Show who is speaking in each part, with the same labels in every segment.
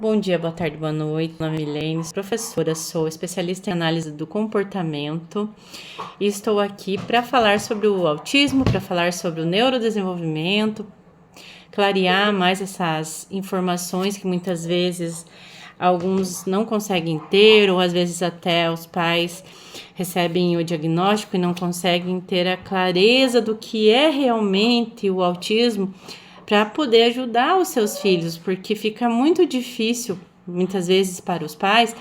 Speaker 1: Bom dia, boa tarde, boa noite. Meu nome é Milene, professora, sou especialista em análise do comportamento e estou aqui para falar sobre o autismo, para falar sobre o neurodesenvolvimento, clarear mais essas informações que muitas vezes alguns não conseguem ter, ou às vezes até os pais recebem o diagnóstico e não conseguem ter a clareza do que é realmente o autismo, para poder ajudar os seus filhos, porque fica muito difícil, muitas vezes, para os pais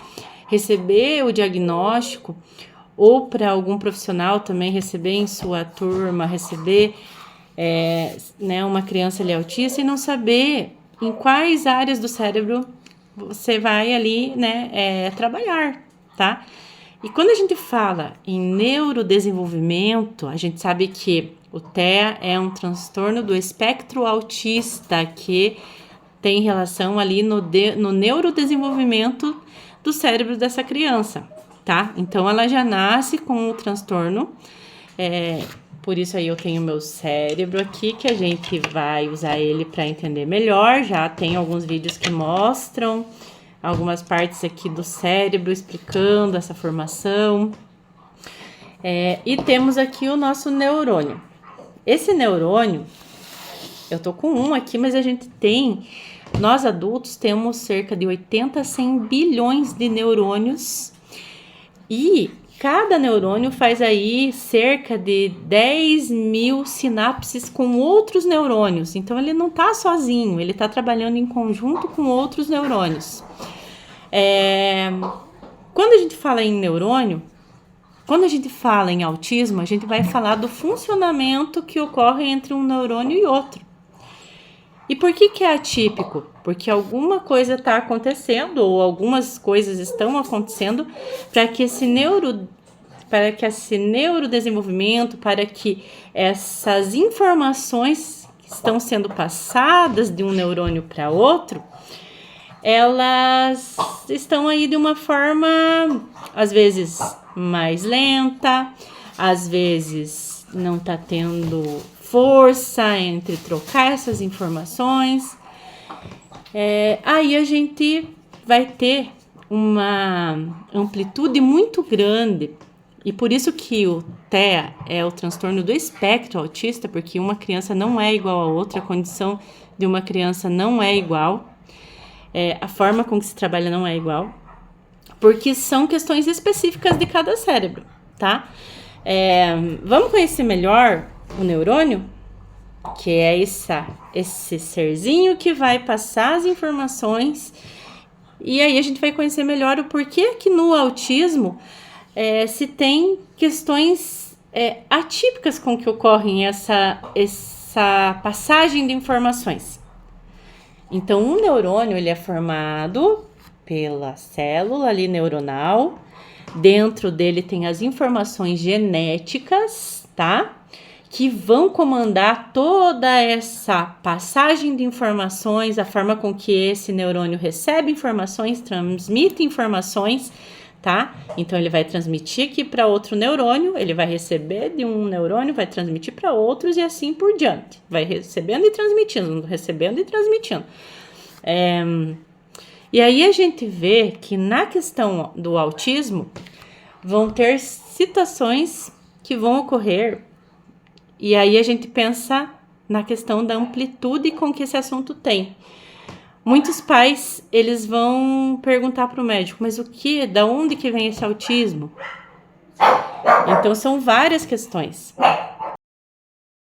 Speaker 1: receber o diagnóstico, ou para algum profissional também receber em sua turma, receber uma criança ali autista e não saber em quais áreas do cérebro você vai ali, trabalhar, tá? E quando a gente fala em neurodesenvolvimento, a gente sabe que o TEA é um transtorno do espectro autista que tem relação ali no neurodesenvolvimento do cérebro dessa criança, tá? Então, ela já nasce com o transtorno, por isso aí eu tenho meu cérebro aqui, que a gente vai usar ele para entender melhor. Já tem alguns vídeos que mostram algumas partes aqui do cérebro explicando essa formação. E temos aqui o nosso neurônio. Esse neurônio, eu tô com um aqui, mas nós adultos temos cerca de 80 a 100 bilhões de neurônios e cada neurônio faz aí cerca de 10 mil sinapses com outros neurônios. Então, ele não tá sozinho, ele tá trabalhando em conjunto com outros neurônios. Quando a gente fala em neurônio, quando a gente fala em autismo, a gente vai falar do funcionamento que ocorre entre um neurônio e outro. E por que é atípico? Porque alguma coisa está acontecendo ou algumas coisas estão acontecendo para que esse neurodesenvolvimento, para que essas informações que estão sendo passadas de um neurônio para outro, elas estão aí de uma forma, às vezes, mais lenta, às vezes não está tendo força entre trocar essas informações. Aí a gente vai ter uma amplitude muito grande, e por isso que o TEA é o transtorno do espectro autista, porque uma criança não é igual a outra, a condição de uma criança não é igual, a forma com que se trabalha não é igual, porque são questões específicas de cada cérebro, tá? Vamos conhecer melhor o neurônio, que é esse serzinho que vai passar as informações, e aí a gente vai conhecer melhor o porquê que no autismo se tem questões atípicas com que ocorrem essa passagem de informações. Então, um neurônio ele é formado pela célula ali neuronal. Dentro dele tem as informações genéticas, tá? Que vão comandar toda essa passagem de informações, a forma com que esse neurônio recebe informações, transmite informações, tá? Então, ele vai transmitir aqui para outro neurônio, ele vai receber de um neurônio, vai transmitir para outros e assim por diante. Vai recebendo e transmitindo, recebendo e transmitindo. E aí a gente vê que na questão do autismo vão ter situações que vão ocorrer, e aí a gente pensa na questão da amplitude com que esse assunto tem. Muitos pais, eles vão perguntar para o médico, mas da onde que vem esse autismo? Então, são várias questões.